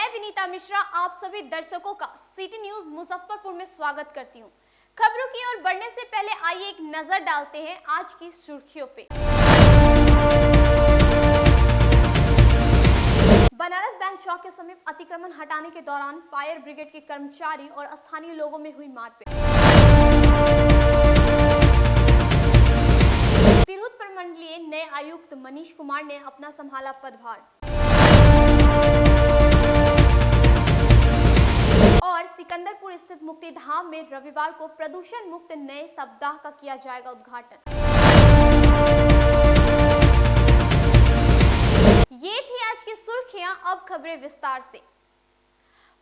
मैं विनीता मिश्रा आप सभी दर्शकों का सिटी न्यूज मुजफ्फरपुर में स्वागत करती हूं। खबरों की ओर बढ़ने से पहले आइए एक नजर डालते हैं आज की सुर्खियों पे। बनारस बैंक चौक के समीप अतिक्रमण हटाने के दौरान फायर ब्रिगेड के कर्मचारी और स्थानीय लोगों में हुई मारपीट। तिरहुत प्रमंडलीय नए आयुक्त मनीष कुमार ने अपना संभाला पदभार। और सिकंदरपुर स्थित मुक्तिधाम में रविवार को प्रदूषण मुक्त नए सप्ताह का किया जाएगा उद्घाटन। ये थी आज की सुर्खियां, अब खबरें विस्तार से।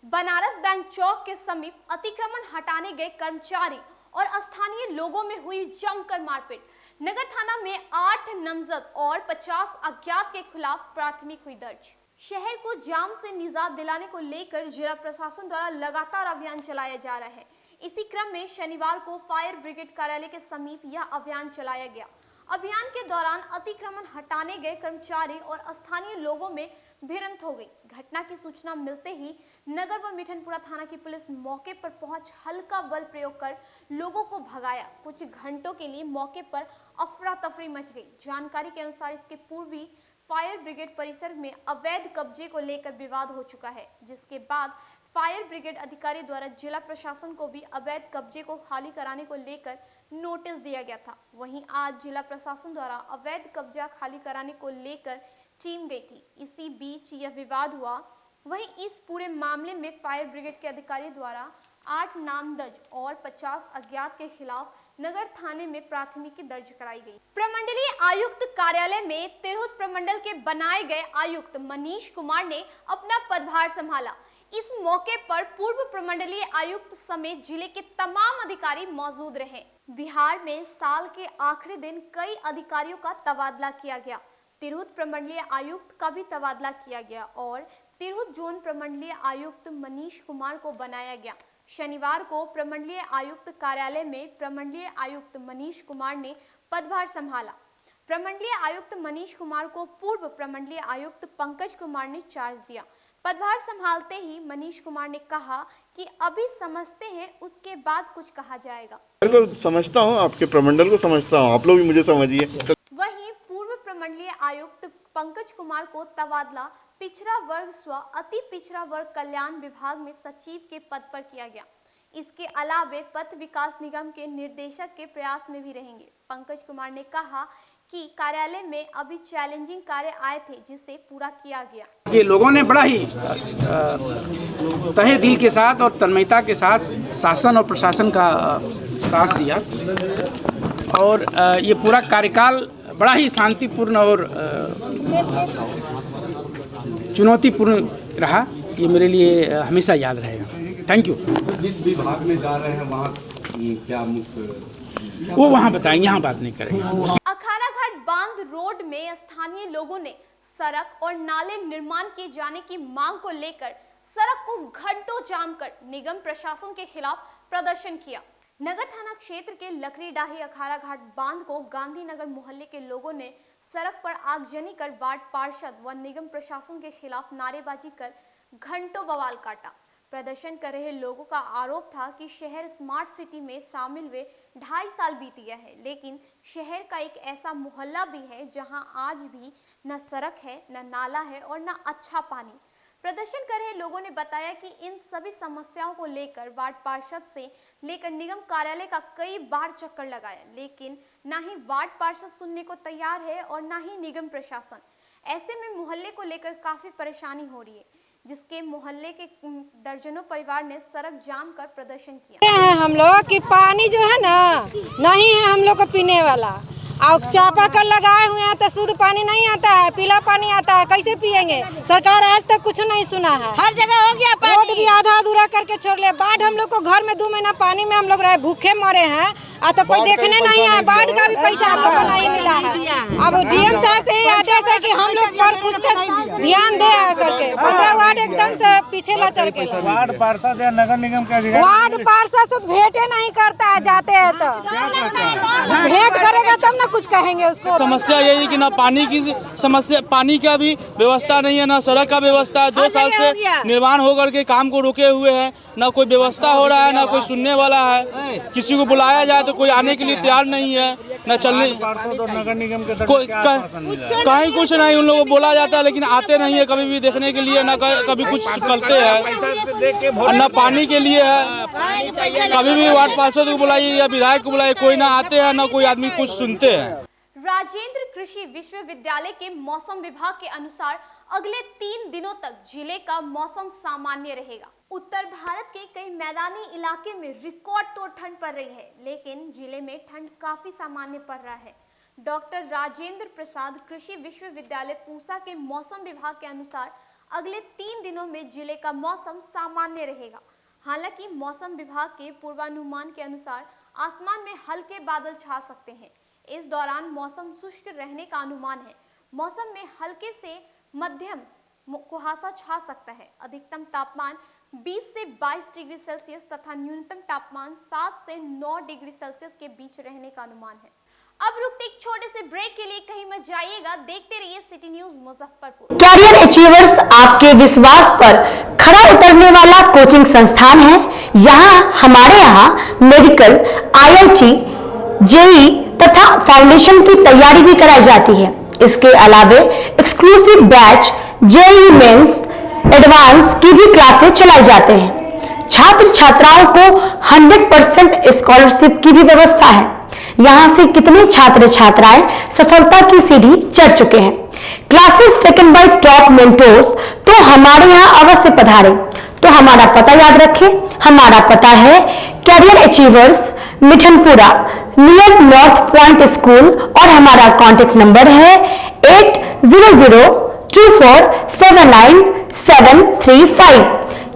बनारस बैंक चौक के समीप अतिक्रमण हटाने गए कर्मचारी और स्थानीय लोगों में हुई जमकर मारपीट। नगर थाना में 8 नामजद और 50 अज्ञात के खिलाफ प्राथमिक हुई दर्ज। शहर को जाम से निजात दिलाने को लेकर जिला प्रशासन द्वारा लगातार अभियान चलाया जा रहा है। इसी क्रम में शनिवार को फायर ब्रिगेड कार्यालय के समीप यह अभियान चलाया गया। अभियान के दौरान अतिक्रमण हटाने गए कर्मचारी और स्थानीय लोगों में भिड़ंत हो गई। घटना की सूचना मिलते ही नगर व मिठनपुरा थाना की पुलिस मौके पर पहुंच हल्का बल प्रयोग कर लोगों को भगाया। कुछ घंटों के लिए मौके पर अफरा तफरी मच गई। जानकारी के अनुसार इसके पूर्व भी फायर ब्रिगेड परिसर में अवैध कब्जे को लेकर विवाद हो चुका है, जिसके बाद फायर ब्रिगेड अधिकारी द्वारा जिला प्रशासन को भी अवैध कब्जे को खाली कराने को लेकर नोटिस दिया गया था। वहीं आज जिला प्रशासन द्वारा अवैध कब्जा खाली कराने को लेकर टीम गई थी। इसी बीच यह विवाद हुआ। वहीं इस पूरे मामले में फायर ब्रिगेड के अधिकारी द्वारा 8 नामजद और 50 अज्ञात के खिलाफ नगर थाने में प्राथमिकी दर्ज कराई गई। प्रमंडलीय आयुक्त कार्यालय में तिरहुत प्रमंडल के बनाए गए आयुक्त मनीष कुमार ने अपना पदभार संभाला। इस मौके पर पूर्व प्रमंडलीय आयुक्त समेत जिले के तमाम अधिकारी मौजूद रहे। बिहार में साल के आखिरी दिन कई अधिकारियों का तबादला किया गया। तिरहुत प्रमंडलीय आयुक्त का भी तबादला किया गया और तिरहुत जोन प्रमंडलीय आयुक्त मनीष कुमार को बनाया गया। शनिवार को प्रमंडलीय आयुक्त कार्यालय में प्रमंडलीय आयुक्त मनीष कुमार ने पदभार संभाला। प्रमंडलीय आयुक्त मनीष कुमार को पूर्व प्रमंडलीय आयुक्त पंकज कुमार ने चार्ज दिया। पदभार संभालते ही मनीष कुमार ने कहा कि अभी समझते हैं, उसके बाद कुछ कहा जाएगा। मैं समझता हूँ, आपके प्रमंडल को समझता हूँ, आप लोग भी मुझे समझिए। वहीं पूर्व प्रमंडलीय आयुक्त पंकज कुमार को तबादला पिछड़ा वर्ग स्व अति पिछड़ा वर्ग कल्याण विभाग में सचिव के पद पर किया गया। इसके अलावे पथ विकास निगम के निर्देशक के प्रयास में भी रहेंगे। पंकज कुमार ने कहा कि कार्यालय में अभी चैलेंजिंग कार्य आए थे, जिसे पूरा किया गया। ये लोगों ने बड़ा ही तहे दिल के साथ और तन्मयता के साथ शासन और प्रशासन का साथ दिया और ये पूरा कार्यकाल बड़ा ही शांतिपूर्ण और चुनौतीपूर्ण रहा। ये मेरे लिए हमेशा याद रहेगा। Thank you. जिस विभाग में जा रहे हैं वहाँ क्या वो वहाँ बताएंगे, यहाँ बात नहीं करेंगे। अखाड़ा घाट बांध रोड में स्थानीय लोगों ने सड़क और नाले निर्माण किए जाने की मांग को लेकर सड़क को घंटों जाम कर निगम प्रशासन के खिलाफ प्रदर्शन किया। नगर थाना क्षेत्र के लकड़ीडाही अखाड़ा घाट बांध को गांधीनगर मोहल्ले के लोगों ने सड़क पर आगजनी कर वार्ड पार्षद व निगम प्रशासन के खिलाफ नारेबाजी कर घंटों बवाल काटा। प्रदर्शन कर रहे लोगों का आरोप था कि शहर स्मार्ट सिटी में शामिल हुए 2.5 साल बीत गया है, लेकिन शहर का एक ऐसा मोहल्ला भी है जहां आज भी न सड़क है, न नाला है और न अच्छा पानी। प्रदर्शन कर रहे लोगों ने बताया कि इन सभी समस्याओं को लेकर वार्ड पार्षद से लेकर निगम कार्यालय का कई बार चक्कर लगाया, लेकिन न ही वार्ड पार्षद सुनने को तैयार है और न ही निगम प्रशासन। ऐसे में मोहल्ले को लेकर काफी परेशानी हो रही है, जिसके मोहल्ले के दर्जनों परिवार ने सड़क जाम कर प्रदर्शन किया। हम लोग की पानी जो है ना नहीं है हम लोग को पीने वाला, और चापाकल लगाए हुए हैं तो शुद्ध पानी नहीं आता है, पीला पानी आता है, कैसे पियेंगे? सरकार आज तक कुछ नहीं सुना है। हर जगह हो गया पानी। रोड भी आधा अधूरा करके छोड़ ले। बाढ़ हम लोग को घर में 2 महीना पानी में हम लोग रहे, भूखे मरे हैं। तो कोई देखने नहीं आया। बाढ़ का भी पैसा हम लोग को नहीं मिला है। अब डीएम साहब से आदेश है कि हम लोग पर पुस्तक ध्यान दे करके 15 वार्ड एकदम से पीछे ला चल के वार्ड पार्षद या नगर निगम के अधिकारी वार्ड पार्षद तो भेंटे नहीं करता है, जाते हैं तो भेंट करेगा तब ना कुछ कहेंगे उसको। समस्या यही है कि ना पानी की समस्या, पानी का भी व्यवस्था नहीं है, ना सड़क का व्यवस्था है। 2 साल से निर्माण होकर के काम को रुके हुए हैं, ना कोई व्यवस्था हो रहा है, ना कोई सुनने वाला है। किसी को बुलाया जाए तो कोई आने के लिए तैयार नहीं है, न चलने। पार्षद और नगर निगम के कोई कहीं कुछ नहीं, उन लोगों को बोला जाता है लेकिन आते नहीं है कभी भी देखने के लिए, ना कभी कुछ करते हैं, ना पानी के लिए है। कभी भी वार्ड पार्षद को बुलाइए या विधायक को बुलाइए, कोई ना आते हैं, ना कोई आदमी कुछ सुनते हैं। राजेंद्र कृषि विश्वविद्यालय के मौसम विभाग के अनुसार अगले 3 दिनों तक जिले का मौसम सामान्य रहेगा। उत्तर भारत के कई मैदानी इलाके में रिकॉर्ड तोड़ ठंड पड़ रही है, लेकिन जिले में ठंड काफी सामान्य पड़ रहा है। डॉक्टर राजेंद्र प्रसाद कृषि विश्वविद्यालय पूसा के मौसम विभाग के अनुसार अगले 3 दिनों में जिले का मौसम सामान्य रहेगा। हालांकि मौसम विभाग के पूर्वानुमान के अनुसार आसमान में हल्के बादल छा सकते हैं। इस दौरान मौसम शुष्क रहने का अनुमान है। मौसम में हल्के से मध्यम कुहासा छा सकता है। अधिकतम तापमान 20 से 22 डिग्री सेल्सियस तथा न्यूनतम तापमान 7 से 9 डिग्री सेल्सियस के बीच रहने का अनुमान है। अब रुकते एक छोटे से ब्रेक के लिए, कहीं मत जाइएगा, देखते रहिए city news Muzaffarpur. Career achievers आपके विश्वास पर खरा उतरने वाला कोचिंग संस्थान है। हमारे यहाँ मेडिकल, IIT, JEE तथा फाउंडेशन की तैयारी भी कराई जाती है। इसके अलावे exclusive batch JEE mains advance की भी क्लासेस चलाई जाते हैं। छात्र छात्राओं को 100% स्कॉलरशिप की भी व्यवस्था है। यहाँ से कितने छात्र छात्राएं सफलता की सीढ़ी चढ़ चुके हैं। Classes taken by top mentors, तो हमारे यहाँ अवश्य पधारें। तो हमारा पता याद रखें, हमारा पता है career achievers, Mithanpura, near north point school, और हमारा कॉन्टेक्ट नंबर है 8002479735,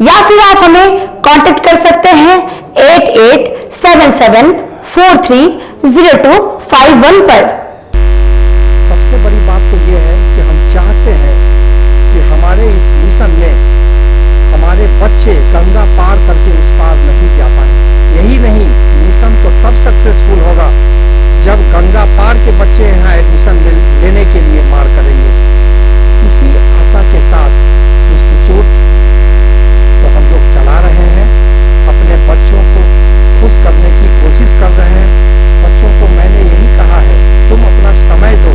या फिर आप हमें कांटेक्ट कर सकते हैं 8877430251 पर। सबसे बड़ी बात तो ये है कि हम चाहते हैं कि हमारे इस मिशन में हमारे बच्चे गंगा पार करके उस पार नहीं जा पाए। यही नहीं, मिशन तो तब सक्सेसफुल होगा जब गंगा पार के बच्चे यहाँ एडमिशन लेने के लिए मार करेंगे। इसी आशा के साथ इंस्टीट्यूट तो हम लोग चला रहे हैं, अपने बच्चों को खुश करने की कोशिश कर रहे हैं। बच्चों को मैंने यही कहा है, तुम अपना समय दो,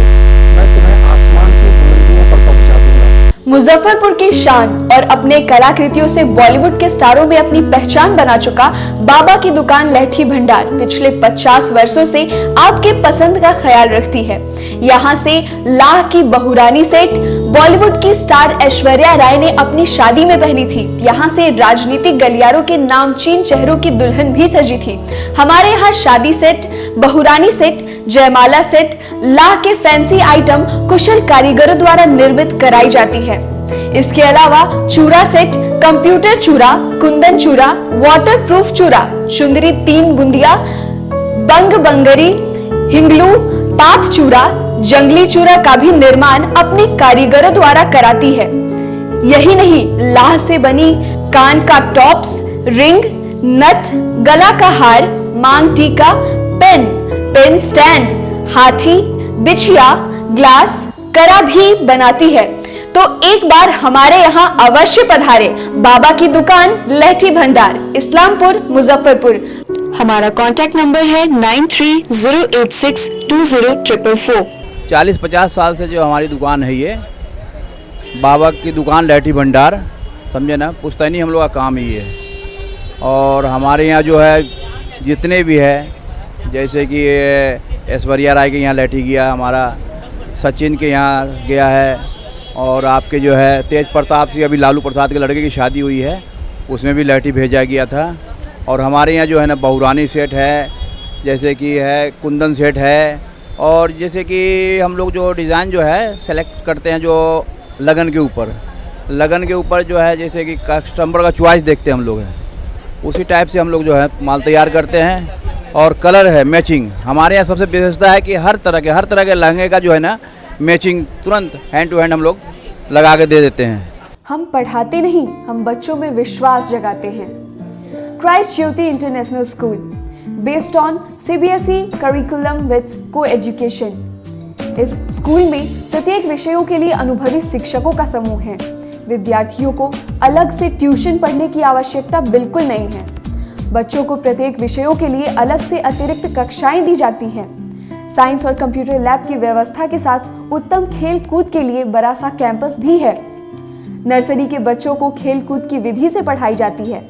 मैं तुम्हें आसमान की बुलंदियों पर पहुंचा दूंगा। मुजफ्फरपुर की शान और अपने कलाकृतियों से बॉलीवुड के स्टारों में अपनी पहचान बना चुका बाबा की दुकान लहठी भंडार पिछले 50 वर्षों से आपके पसंद का ख्याल रखती है। यहाँ से लाह की बहुरानी सेट बॉलीवुड की स्टार ऐश्वर्या राय ने अपनी शादी में पहनी थी। यहाँ से राजनीतिक गलियारों के नामचीन चेहरों की दुल्हन भी सजी थी। हमारे यहाँ शादी सेट, बहुरानी सेट, जयमाला सेट, लाह के फैंसी आइटम कुशल कारीगरों द्वारा निर्मित कराई जाती है। इसके अलावा चूड़ा सेट, कंप्यूटर चूड़ा, कुंदन चूड़ा, वाटरप्रूफ चूड़ा, चुंदरी 3 बुंदिया, बंग बंगरी, हिंगलू, पात चूड़ा, जंगली चूड़ा का भी निर्माण अपने कारीगरों द्वारा कराती है। यही नहीं, लाह से बनी कान का टॉप्स, रिंग, नथ, गला का हार, मांग टीका, पेन स्टैंड, हाथी, बिछिया, ग्लास, करा भी बनाती है। तो एक बार हमारे यहाँ अवश्य पधारे। बाबा की दुकान लहठी भंडार, इस्लामपुर, मुजफ्फरपुर। हमारा कॉन्टेक्ट नंबर है 9308620444। 40-50 साल से जो हमारी दुकान है, ये बाबा की दुकान लहठी भंडार, समझे ना, पुश्तैनी हम लोग का काम ही है। और हमारे यहाँ जो है जितने भी है, जैसे कि ऐश्वर्या राय के यहाँ लहठी गया, हमारा सचिन के यहाँ गया है, और आपके जो है तेज प्रताप सिंह, अभी लालू प्रसाद के लड़के की शादी हुई है, उसमें भी लहठी भेजा गया था। और हमारे यहाँ जो है ना बहुरानी सेट है, जैसे कि है कुंदन सेट है, और जैसे कि हम लोग जो डिज़ाइन जो है सेलेक्ट करते हैं जो लगन के ऊपर जो है, जैसे कि कस्टमर का चॉइस देखते हैं हम लोग हैं, उसी टाइप से हम लोग जो है माल तैयार करते हैं। और कलर है मैचिंग, हमारे यहाँ सबसे विशेषता है कि हर तरह के लहंगे का जो है ना मैचिंग तुरंत हैंड टू हैंड हम लोग लगा के दे देते हैं। हम पढ़ाते नहीं, हम बच्चों में विश्वास जगाते हैं। Christ Jyoti international school, based on CBSE curriculum with coeducation. इस स्कूल में प्रत्येक विषयों के लिए अनुभवी शिक्षकों का समूह है। विद्यार्थियों को अलग से ट्यूशन पढ़ने की आवश्यकता बिल्कुल नहीं है। बच्चों को प्रत्येक विषयों के लिए अलग से अतिरिक्त कक्षाएं दी जाती हैं। साइंस और कंप्यूटर लैब की व्यवस्था के साथ उत्तम खेल कूद के लिए बड़ा सा कैंपस भी है। नर्सरी के बच्चों को खेल कूद की विधि से पढ़ाई जाती है।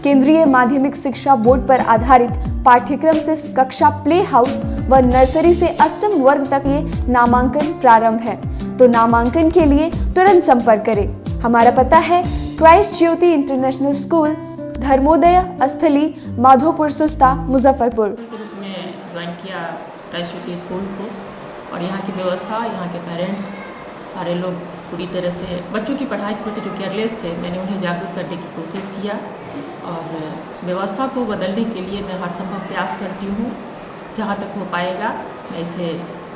केंद्रीय माध्यमिक शिक्षा बोर्ड पर आधारित पाठ्यक्रम से कक्षा प्ले हाउस व नर्सरी से अष्टम वर्ग तक ये नामांकन प्रारंभ है। तो नामांकन के लिए तुरंत संपर्क करें। हमारा पता है Christ Jyoti international school, Dharmodaya स्थली, माधोपुर सुस्ता, मुजफ्फरपुर। के रूप में ज्वाइन किया क्राइस्ट ज्योति स्कूल को, और यहाँ की व्यवस्था, यहाँ के पेरेंट्स सारे लोग पूरी तरह से बच्चों की पढ़ाई के प्रति जो केयरलेस थे, मैंने उन्हें जागरूक करने की कोशिश किया और उस व्यवस्था को बदलने के लिए मैं हर संभव प्रयास करती हूँ। जहाँ तक हो पाएगा मैं इसे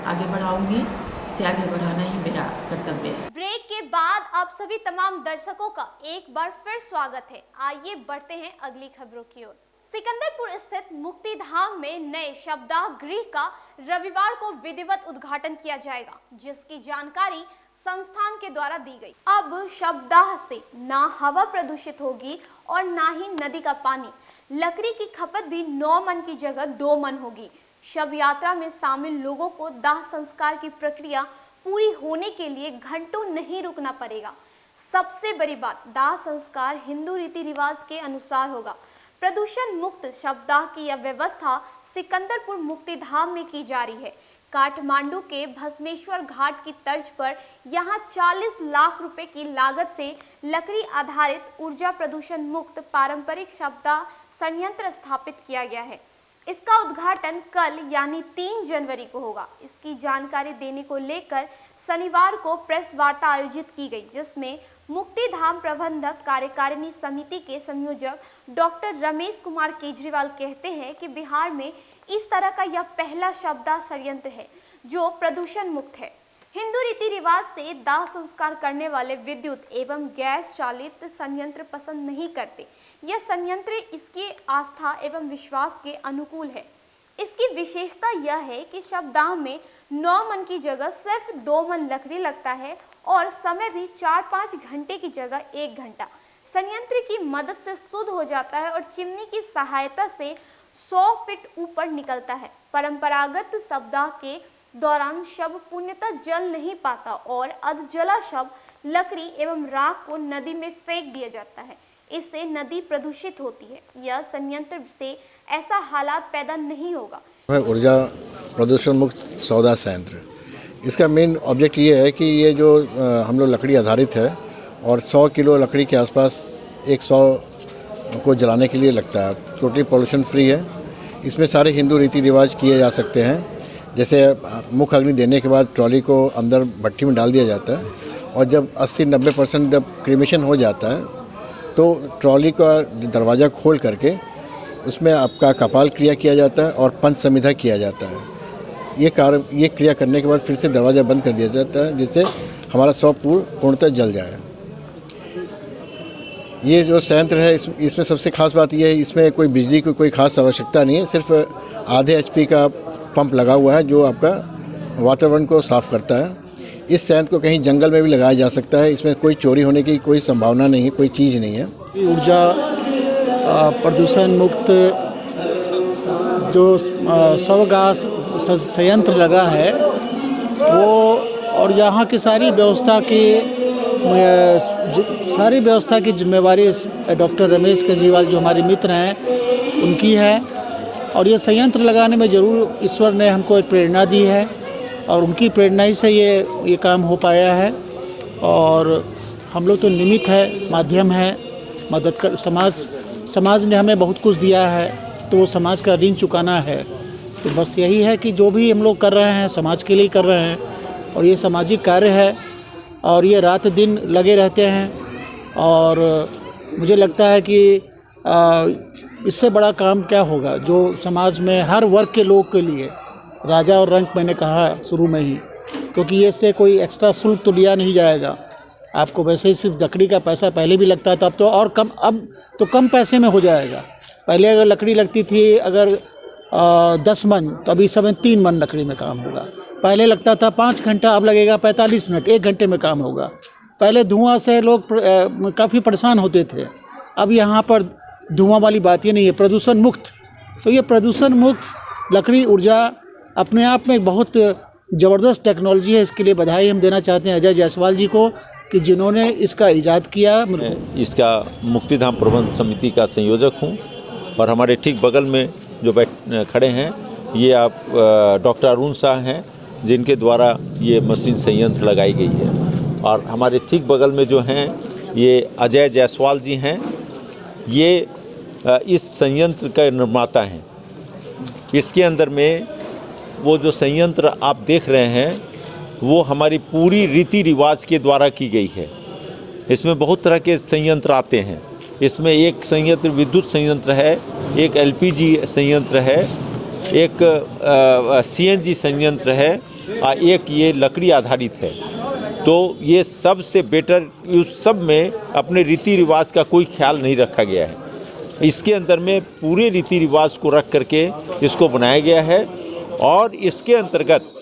आगे बढ़ाऊँगी, इसे आगे बढ़ाना ही मेरा कर्तव्य है। ब्रेक के बाद आप सभी तमाम दर्शकों का एक बार फिर स्वागत है। आइए बढ़ते हैं अगली खबरों की ओर। सिकंदरपुर स्थित मुक्ति धाम में नए शब्दाह गृह का रविवार को विधिवत उद्घाटन किया जाएगा, जिसकी जानकारी संस्थान के द्वारा दी गई। अब शब्दाह से ना हवा प्रदूषित होगी और ना ही नदी का पानी। लकड़ी की खपत भी 9 मन की जगह 2 मन होगी। शव यात्रा में शामिल लोगों को दाह संस्कार की प्रक्रिया पूरी होने के लिए घंटों नहीं रुकना पड़ेगा। सबसे बड़ी बात, दाह संस्कार हिंदू रीति रिवाज के अनुसार होगा। प्रदूषण मुक्त शवदाह की यह व्यवस्था सिकंदरपुर मुक्ति धाम में की जा रही है। काठमांडू के भस्मेश्वर घाट की तर्ज पर यहाँ 40 लाख रुपए की लागत से लकड़ी आधारित ऊर्जा प्रदूषण मुक्त पारंपरिक शवदाह संयंत्र स्थापित किया गया है। इसका उद्घाटन कल यानी 3 जनवरी को होगा। इसकी जानकारी देने को लेकर शनिवार को प्रेस वार्ता आयोजित की गई, जिसमें मुक्ति धाम प्रबंधक कार्यकारिणी समिति के संयोजक डॉक्टर रमेश कुमार केजरीवाल कहते हैं कि बिहार में इस तरह का यह पहला शवदाह संयंत्र है जो प्रदूषण मुक्त है। हिंदू रीति रिवाज से दाह संस्कार करने वाले विद्युत एवं गैस चालित संयंत्र पसंद नहीं करते। यह संयंत्र इसकी आस्था एवं विश्वास के अनुकूल है। इसकी विशेषता यह है कि शवदाह में 9 मन की जगह सिर्फ 2 मन लकड़ी लगता है और समय भी 4-5 घंटे की जगह 1 घंटा संयंत्र की मदद से शुद्ध हो जाता है और चिमनी की सहायता से 100 फीट ऊपर निकलता है। परंपरागत शवदाह के दौरान शव पूर्णतः जल नहीं पाता और अधजला शव लकड़ी एवं राख को नदी में फेंक दिया जाता है। इससे नदी प्रदूषित होती है। यह संयंत्र से ऐसा हालात पैदा नहीं होगा। ऊर्जा प्रदूषण मुक्त शवदाह संयंत्र, इसका मेन ऑब्जेक्ट ये है कि ये जो हम लोग लकड़ी आधारित है और 100 किलो लकड़ी के आसपास 100 को जलाने के लिए लगता है। टोटली पॉल्यूशन फ्री है। इसमें सारे हिंदू रीति रिवाज किए जा सकते हैं। जैसे मुख अग्नि देने के बाद ट्रॉली को अंदर भट्टी में डाल दिया जाता है और जब 80-90% जब क्रीमेशन हो जाता है तो ट्रॉली का दरवाज़ा खोल करके उसमें आपका कपाल क्रिया किया जाता है और पंच समिधा किया जाता है। ये क्रिया करने के बाद फिर से दरवाज़ा बंद कर दिया जाता है, जिससे हमारा शव पूर्णतः जल जाए। ये जो संयंत्र है इसमें सबसे खास बात यह है, इसमें कोई बिजली की कोई खास आवश्यकता नहीं है। सिर्फ आधे HP का पंप लगा हुआ है जो आपका वातावरण को साफ़ करता है। इस संयंत्र को कहीं जंगल में भी लगाया जा सकता है। इसमें कोई चोरी होने की कोई संभावना नहीं है, कोई चीज़ नहीं है। ऊर्जा प्रदूषण मुक्त जो शवदाह संयंत्र लगा है वो, और यहाँ की सारी व्यवस्था की जिम्मेवारी डॉक्टर रमेश केजरीवाल जो हमारे मित्र हैं उनकी है। और ये संयंत्र लगाने में ज़रूर ईश्वर ने हमको एक प्रेरणा दी है और उनकी प्रेरणा ही से ये काम हो पाया है। और हम लोग तो निमित्त है, माध्यम है, मदद कर। समाज ने हमें बहुत कुछ दिया है तो वो समाज का ऋण चुकाना है। तो बस यही है कि जो भी हम लोग कर रहे हैं समाज के लिए कर रहे हैं और ये सामाजिक कार्य है और ये रात दिन लगे रहते हैं। और मुझे लगता है कि इससे बड़ा काम क्या होगा जो समाज में हर वर्ग के लोग के लिए, राजा और रंक मैंने कहा शुरू में ही, क्योंकि ये से कोई एक्स्ट्रा शुल्क तो लिया नहीं जाएगा। आपको वैसे ही सिर्फ लकड़ी का पैसा पहले भी लगता था, अब तो और कम, अब तो कम पैसे में हो जाएगा। पहले अगर लकड़ी लगती थी अगर 10 मन, तो अभी समय 3 मन लकड़ी में काम होगा। पहले लगता था 5 घंटा, अब लगेगा 45 मिनट, 1 घंटे में काम होगा। पहले धुआं से लोग काफ़ी परेशान होते थे, अब यहाँ पर धुआं वाली बात ही नहीं है, प्रदूषण मुक्त। तो ये प्रदूषण मुक्त लकड़ी ऊर्जा अपने आप में बहुत ज़बरदस्त टेक्नोलॉजी है। इसके लिए बधाई हम देना चाहते हैं अजय जायसवाल जी को कि जिन्होंने इसका ईजाद किया। इसका मुक्तिधाम प्रबंध समिति का संयोजक हूँ और हमारे ठीक बगल में जो खड़े हैं ये आप डॉक्टर अरुण शाह हैं, जिनके द्वारा ये मशीन संयंत्र लगाई गई है। और हमारे ठीक बगल में जो हैं ये अजय जायसवाल जी हैं, ये इस संयंत्र का निर्माता हैं। इसके अंदर में वो जो संयंत्र आप देख रहे हैं वो हमारी पूरी रीति रिवाज के द्वारा की गई है। इसमें बहुत तरह के संयंत्र आते हैं। इसमें एक संयंत्र विद्युत संयंत्र है, एक एलपीजी संयंत्र है, एक सीएनजी संयंत्र है और एक ये लकड़ी आधारित है। तो ये सबसे बेटर, उस सब में अपने रीति रिवाज का कोई ख्याल नहीं रखा गया है। इसके अंदर में पूरे रीति रिवाज को रख करके इसको बनाया गया है। और इसके अंतर्गत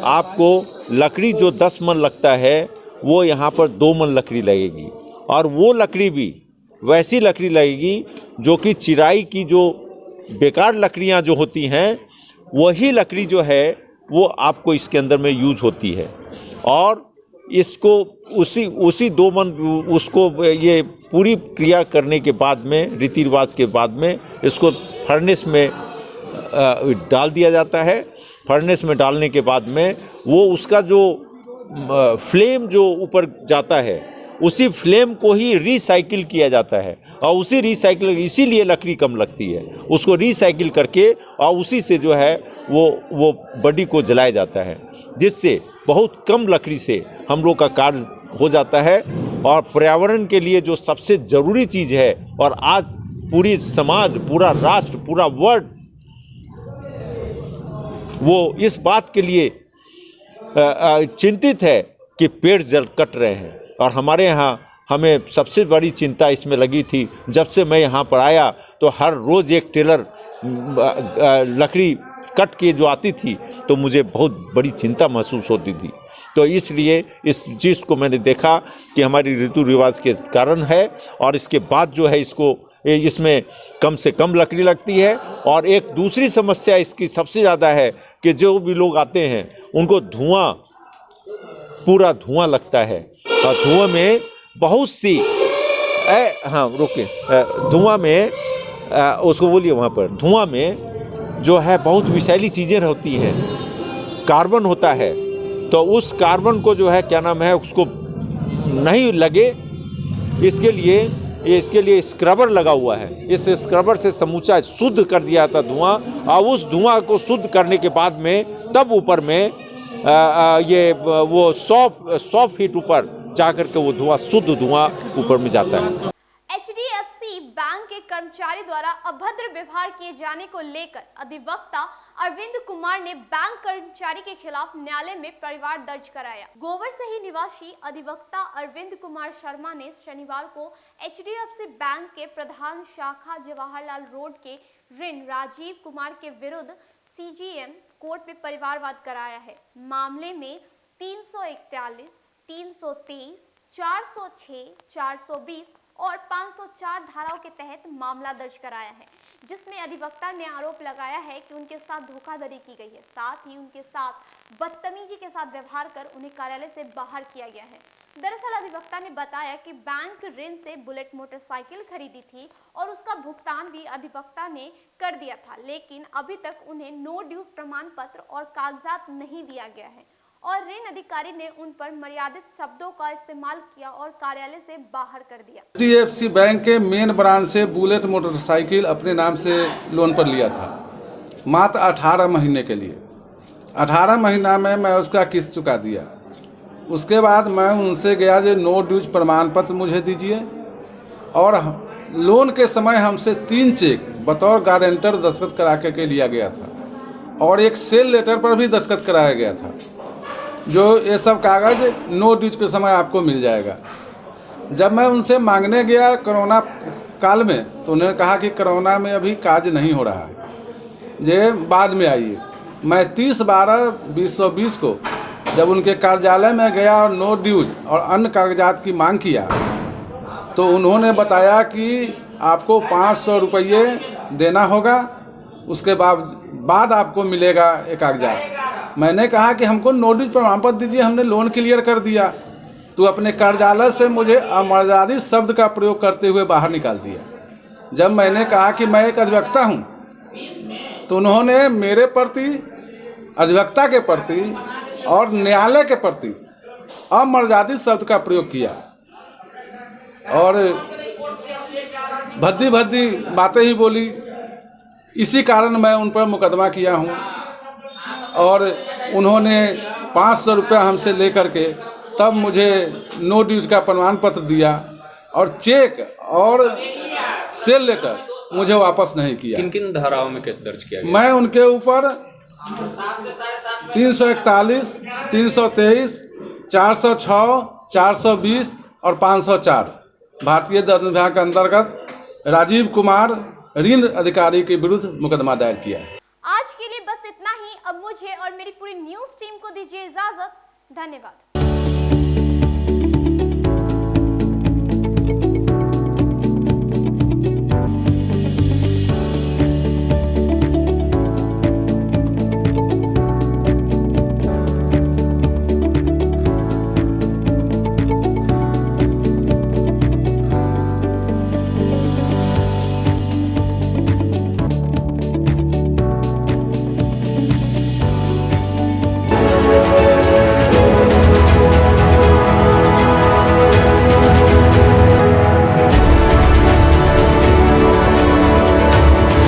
आपको लकड़ी जो 10 मन लगता है वो यहाँ पर 2 मन लकड़ी लगेगी। और वो लकड़ी भी वैसी लकड़ी लगेगी जो कि चिराई की जो बेकार लकड़ियाँ जो होती हैं वही लकड़ी जो है वो आपको इसके अंदर में यूज होती है। और इसको उसी 2 मन उसको ये पूरी क्रिया करने के बाद में, रीति रिवाज के बाद में इसको फर्नेस में डाल दिया जाता है। फर्नेस में डालने के बाद में वो उसका जो फ्लेम जो ऊपर जाता है उसी फ्लेम को ही रिसाइकिल किया जाता है। और उसी रिसाइकिल, इसीलिए लकड़ी कम लगती है, उसको रिसाइकिल करके और उसी से जो है वो बॉडी को जलाया जाता है, जिससे बहुत कम लकड़ी से हम लोग का कार्य हो जाता है। और पर्यावरण के लिए जो सबसे ज़रूरी चीज़ है, और आज पूरी समाज, पूरा राष्ट्र, पूरा वर्ल्ड वो इस बात के लिए चिंतित है कि पेड़ जल कट रहे हैं। और हमारे यहाँ हमें सबसे बड़ी चिंता इसमें लगी थी, जब से मैं यहाँ पर आया तो हर रोज़ एक टेलर लकड़ी कट के जो आती थी तो मुझे बहुत बड़ी चिंता महसूस होती थी। तो इसलिए इस चीज़ को मैंने देखा कि हमारी ऋतु रिवाज के कारण है। और इसके बाद जो है इसमें कम से कम लकड़ी लगती है। और एक दूसरी समस्या इसकी सबसे ज़्यादा है कि जो भी लोग आते हैं उनको पूरा धुआं लगता है। और धुआं में बहुत सी धुआं में उसको बोलिए, वहाँ पर धुआं में जो है बहुत विषैली चीज़ें होती हैं, कार्बन होता है। तो उस कार्बन को जो है क्या नाम है उसको नहीं लगे, इसके लिए स्क्रबर लगा हुआ है। इस स्क्रबर से समूचा शुद्ध कर दिया था धुआं। और उस धुआं को शुद्ध करने के बाद में तब ऊपर में वो 100 फीट ऊपर जाकर के वो धुआं, शुद्ध धुआं ऊपर में जाता है। HDFC बैंक के कर्मचारी द्वारा अभद्र व्यवहार किए जाने को लेकर अधिवक्ता अरविंद कुमार ने बैंक कर्मचारी के खिलाफ न्यायालय में परिवार दर्ज कराया। गोबर सही निवासी अधिवक्ता अरविंद कुमार शर्मा ने शनिवार को HDFC बैंक के प्रधान शाखा जवाहरलाल रोड के ऋण राजीव कुमार के विरुद्ध CGM कोर्ट में परिवारवाद कराया है। मामले में 341, 323, 406, 420 और 504 धाराओं के तहत मामला दर्ज कराया है, जिसमें अधिवक्ता ने आरोप लगाया है कि उनके साथ धोखाधड़ी की गई है, साथ ही उनके साथ बदतमीजी के साथ व्यवहार कर उन्हें कार्यालय से बाहर किया गया है। दरअसल अधिवक्ता ने बताया कि बैंक ऋण से बुलेट मोटरसाइकिल खरीदी थी और उसका भुगतान भी अधिवक्ता ने कर दिया था, लेकिन अभी तक उन्हें नो ड्यूज प्रमाण पत्र और कागजात नहीं दिया गया है और ऋण अधिकारी ने उन पर मर्यादित शब्दों का इस्तेमाल किया और कार्यालय से बाहर कर दिया। HDFC बैंक के मेन ब्रांच से बुलेट मोटरसाइकिल अपने नाम से लोन पर लिया था, मात्र 18 महीने के लिए। 18 महीना में मैं उसका किस्त चुका दिया। उसके बाद मैं उनसे गया जो नो ड्यूज प्रमाण पत्र मुझे दीजिए, और लोन के समय हमसे 3 चेक बतौर गारंटर दस्तखत करा के लिया गया था और एक सेल लेटर पर भी दस्तखत कराया गया था। जो ये सब कागज़ नो ड्यूज के समय आपको मिल जाएगा। जब मैं उनसे मांगने गया कोरोना काल में तो उन्होंने कहा कि कोरोना में अभी कार्य नहीं हो रहा है, ये बाद में आइए। मैं 30/12/2020 को जब उनके कार्यालय में गया और नो ड्यूज और अन्य कागजात की मांग किया तो उन्होंने बताया कि आपको 500 रुपये देना होगा, उसके बाद आपको मिलेगा एक कागजात। मैंने कहा कि हमको नो ड्यूज प्रमाण पत्र दीजिए, हमने लोन क्लियर कर दिया। तो अपने कार्यालय से मुझे अमर्यादित शब्द का प्रयोग करते हुए बाहर निकाल दिया। जब मैंने कहा कि मैं एक अधिवक्ता हूँ तो उन्होंने मेरे प्रति, अधिवक्ता के प्रति और न्यायालय के प्रति अमर्यादित शब्द का प्रयोग किया और भद्दी भद्दी बातें ही बोली। इसी कारण मैं उन पर मुकदमा किया हूँ और उन्होंने 500 रुपया हमसे लेकर के तब मुझे नो ड्यूज का प्रमाण पत्र दिया और चेक और सेल लेटर मुझे वापस नहीं किया। किन किन धाराओं में केस दर्ज किया गया? मैं उनके ऊपर 341, 323, 406, 420 और 504 भारतीय दंड विभाग के अंतर्गत राजीव कुमार ऋण अधिकारी के विरुद्ध मुकदमा दायर किया है। आज के लिए बस इतना ही। अब मुझे और मेरी पूरी न्यूज टीम को दीजिए इजाजत। धन्यवाद।